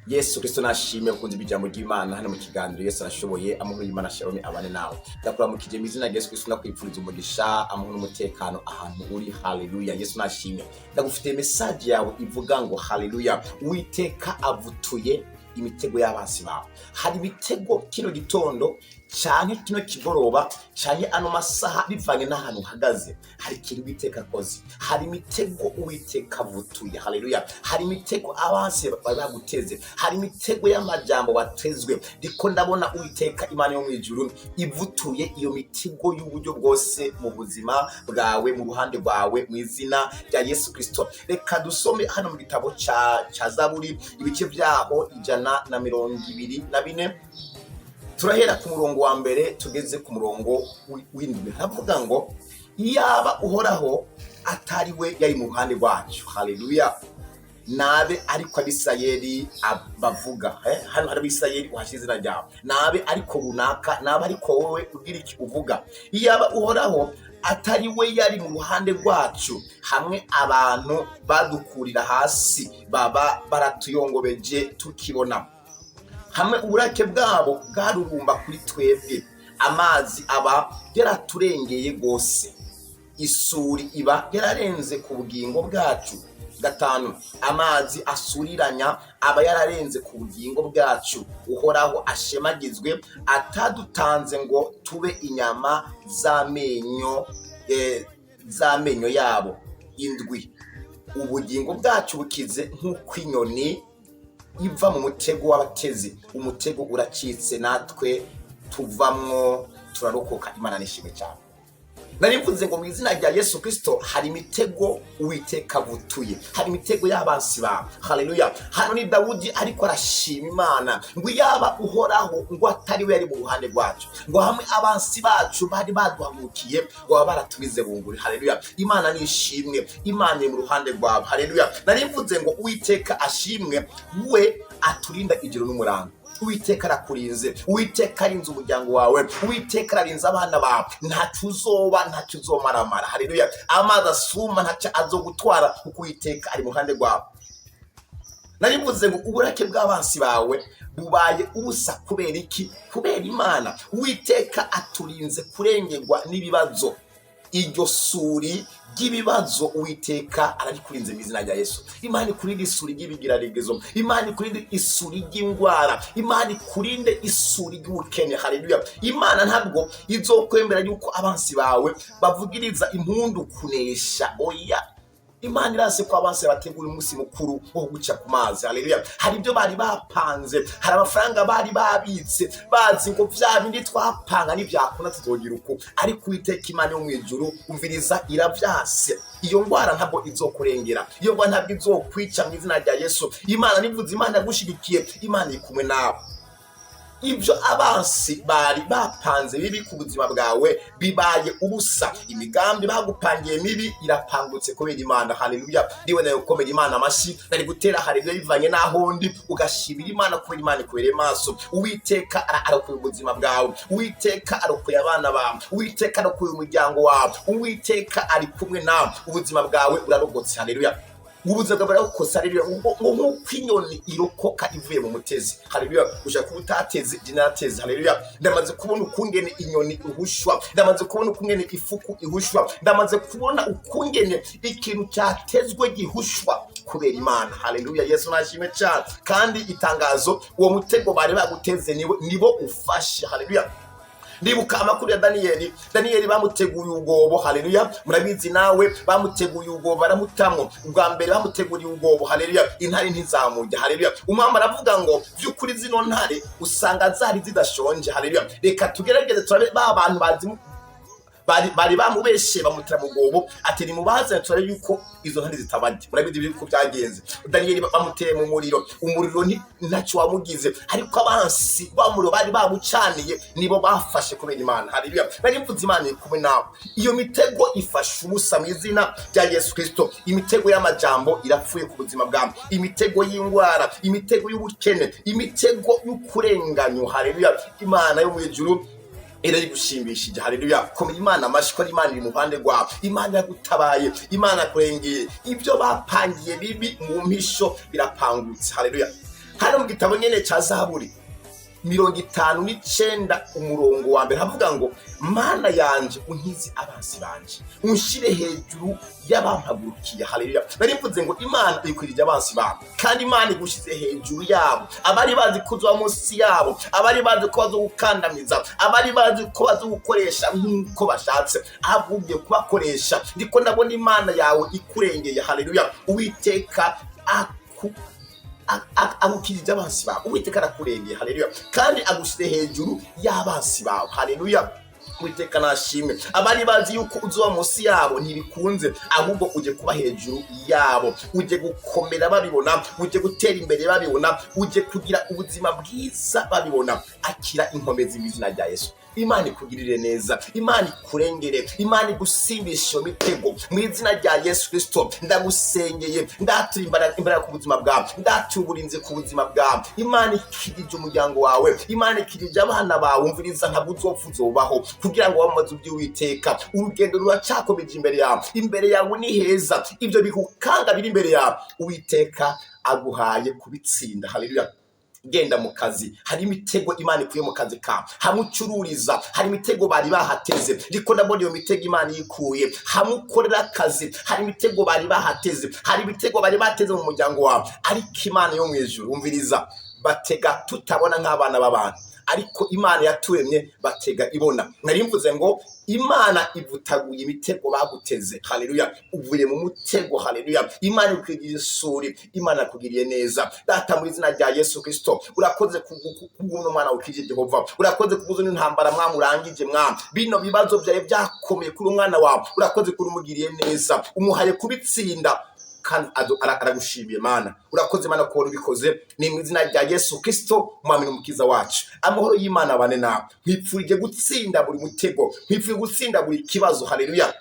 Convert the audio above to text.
Yesu Kristo nashimye kunzi bijambo ry'Imana hano mu kiganiro. Yesu arashoboye, amahoro y'Imana shalom abane nawe. Ndakuramukije mu izina rya Yesu Kristo nakwifuriza umugisha, amahoro n'umutekano ahantu uri. Haleluya. Yesu nashimye. Ndagufitiye message yawe ivuga ngo haleluya. Uwiteka avutuye imitego y'abansi bawe. Hari ibitego kino gitondo cyane kino kigoroba cyane ano masaha bivanye n'ahantu uhagaze. Hari ikintu Uwiteka akoze. Hari imitego Uwiteka avutuye. Haleluya. Hari imitego abansi baguteze. Hari imitego y'amajambo batezwe. Ndiko ndabona Uwiteka Imana yo mu ijuru ivutuye iyo mitego y'uburyo bwose mu buzima bwawe, mu ruhande rwawe, mu izina rya Yesu Kristo. Reka dusome hano mu gitabo ca Zaburi ibice byaho 124. Turahera ku murongo wa mbere tugeze ku murongo w'indwi. Havuga ngo iyaba uhoraho atari we yari mu ruhande rwacu. Haleluya. Nabe ariko Abisirayeli bavuga. Hano hari Abisirayeli uhashize izina ryawe. Nabe ariko runaka, nabe ariko wowe ugira iki uvuga. Iyaba uhoraho atari we yari mu ruhande rwacu, hamwe abantu badukurira hasi baba baratuyongobeje tukibona, hamwe uburake bwabo bwarurumba kuri twebwe, amazi aba yaraturengeye gose, isuri iba yararenze ku bugingo bwacu. 5, amazi asuriranya aba yararenze ku bugingo bwacu. Uhoraho ashemagizwe, atadutanze ngo tube inyama z'amenyo yabo. 7, ubugingo bwacu bukize nk'uko inyoni iva mu mutego w'abatezi. Umutego uracitse, natwe tuvamwo turarokoka. Imana nishimwe cyane. Narimvuze ngo mu izina rya Yesu Kristo hari imitego Uwiteka avutuye. Hari imitego y'abansi bawe. Haleluya. Hano ni Dawudi ariko arashima Imana ngo yaba uhoraho ngo atari we yari mu ruhande rwacu, ngo hamwe abansi bacu bari baduhamukiye ngo baba baratubize bunguri. Haleluya. Imana nishimwe, Imana iri mu ruhande rwawe. Haleluya. Narimvuze ngo Uwiteka ashimwe, we aturinda ijoro n'umurango. Uwiteka arakurinze, Uwiteka arinze umuryango wawe, Uwiteka arinze abana bawe. Ntacyo uzoba, ntacyo uzomaramara. Haleluya. Amazi asuma ntacyo azogutwara kuko Uwiteka ari mu ruhande rwawe. Narivuze ngo uburake bw'abansi bawe bubaye ubusa kubera iki? Kubera Imana. Uwiteka aturinze kurengerwa n'ibibazo. Iryo suri ry'ibibazo Uwiteka ararikurinze mu izina rya Yesu. Imana ikurinde isuri ry'ibigeragezo, Imana ikurinde isuri ry'indwara, Imana ikurinde isuri ry'ubukene. Haleluya. Imana ntabwo izokwemera yuko abansi bawe bavugiriza impundu kunesha. Oya. Imana irase ko abansi bategura umunsi mukuru wo guca ku mazi. Haleluya. Hari ibyo bari bapanze, hari amafaranga bari babitse, bazi ngo vya bindi twapanga n'ivyakuna tuzogira uko. Ariko Uwiteka Imana yo mu ijuru umviriza iravyase. Iyo ngwara ntabwo izokurengera, iyo ngwara ntabwo izokwica mu izina rya Yesu. Imana nivuze, Imana yagushigikiye, Imana ikumwe nawe. Ibyo abansi bari bapanze bibi ku buzima bwawe bibaye ubusa. Imigambi bagupangiye mibi irapangutse kubera Imana. Haleluya. Ndiwe nayo komera Imana amashi. Nari gutera haleluya bivanye naho ndi ugashibira Imana kubera Imana ikubereye maso. Uwiteka arakuye ubuzima bwawe, Uwiteka arakuye abana bawe, Uwiteka arakuye umuryango wawe, Uwiteka ari kumwe nawe. Ubuzima bwawe urarogotse. Haleluya. Ubuzima bwawe bukosa. Haleluya. Nk'uko inyoni irokoka ivuye mu mutezi. Haleluya. Ushaka kuba utateze jinarateze. Haleluya. Ndamaze kubona ukungene inyoni ihushwa, ndamaze kubona ukungene ifuku ihushwa, ndamaze kubona ukungene ikintu cyatezwe gihushwa kubera Imana. Haleluya. Yesu nashimwe cyane. Kandi itangazo, uwo mutego bari baguteze nibo ufashe. Haleluya. Ndibuka amakuru ya Daniyeli bamuteguye ugobo. Haleluya. Murabizi nawe bamuteguye ugobo baramutamwo. Ubwa mbere bamuteguriye ugobo. Haleluya. Intare ntizamujya. Haleluya. Umwami aravuga ngo byukuri zino ntare usanga zari zidashonje. Haleluya. Reka tugerageze turabe ba bantu bari bamubeshe bamutira mu gobo, ati ni mubaze turabe yuko izo ntare zitabajya. Murabizi biko byagenze. Daniyeli bamuteye mu muriro, umuriro ntacyo wamugize, ariko abansi bamuro bari bamucaniye nibo bafashe kubera Imana. Haleluya. Narimvuze Imana ikumwe nawe. Iyo mitego ifasha ubusa mu izina rya Yesu Kristo. Imitego y'amajambo irapfuye ku buzima bwawe, imitego y'indwara, imitego y'ubukene, imitego y'ukurenganyo. Haleluya. Imana yo mu ijuru iri gushimishije. Haleluya. Komera Imana amashi ko Imana iri mu ruhande rwawe. Imana yagutabaye, Imana kurengeye. Ibyo bapangiye bibi mu mpisho birapangutse. Haleluya. hano mu gitabo nyene ca Zaburi 59 umurongo wa mbere havuga ngo mana yanje unkize abansi banje unshire hejuru y'abampagurukiye. Haleluya. Nari mvuze ngo Imana ikwirije abansi babo kandi Imana igushize hejuru yabo, abari bazi kuzwa munsi yabo, abari bazi ko bazogukandamiza, abari bazi ko bazogukoresha nk'uko bashatse, ahubwo kubakoresha ndiko ndabona Imana yawe ikurengeye. Haleluya. Uwiteka agukirije abansi bawe, Uwiteka arakurengeye. Haleluya. kandi agushyire hejuru y'abansi bawe. Haleluya. Uwiteka nashimwe. Abari bazi yuko uzoba munsi yabo ntibikunze, ahubwo uje kuba hejuru yabo, uje gukomera babibona, uje gutera imbere babibona, uje kugira ubuzima bwiza babibona. Akira inkomezi mu izina rya Yesu. Imana ikugirire neza, Imana ikurengere, Imana igusimbishe imitego mu izina rya Yesu Kristo. Ndagusengeye, ndatura imbaraga ku buzima bwawe, ndatura uburinzi ku buzima bwawe. Imana ikirije umuryango wawe, Imana ikirije abana bawe. Umviriza, ntabwo uzopfa uzobaho kugira ngo wamaze iby'Uwiteka. Urugendo ruracakomeje imbere yawe ni heza, ibyo bikukanga biri imbere yawe Uwiteka aguhaye kubitsinda. Haleluya. Genda mu kazi, hari imitego Imana ikuye mu kazi kawe. Hamucururiza, hari imitego bari bahateze, ariko ndabona iyo mitego Imana yikuye. Hamukorera akazi, hari imitego bari bahateze, hari imitego bari bateze mu muryango wawe, ariko Imana yo mu ijuru, umviriza, batega tutabona nk'abana b'abantu, ariko Imana yaturemye batega ibona. Nari mvuze ngo Imana ivutaguye imitego baguteze. Haleluya. Uvuye mu mutego. Haleluya. Imana ikugiriye isuri, Imana akugiriye neza. Data mu izina rya Yesu Kristo, urakoze kubw'uno mwana ukije Jehova, urakoze kubuza n'intambara mwamurangije mwami, bino bibazo byawe byakomeye kuri umwana wawe, urakoze kurumugiriye neza, umuhaye kubitsinda kandi aragushimiye Mana. Urakoze Mana ko ubikoze, ni mu izina rya Yesu Kristo umwami n'umukiza wacu. Amahoro y'Imana abane nawe. Nkwifurije gutsinda buri mutego, nkwifurije gutsinda buri kibazo. Haleluya.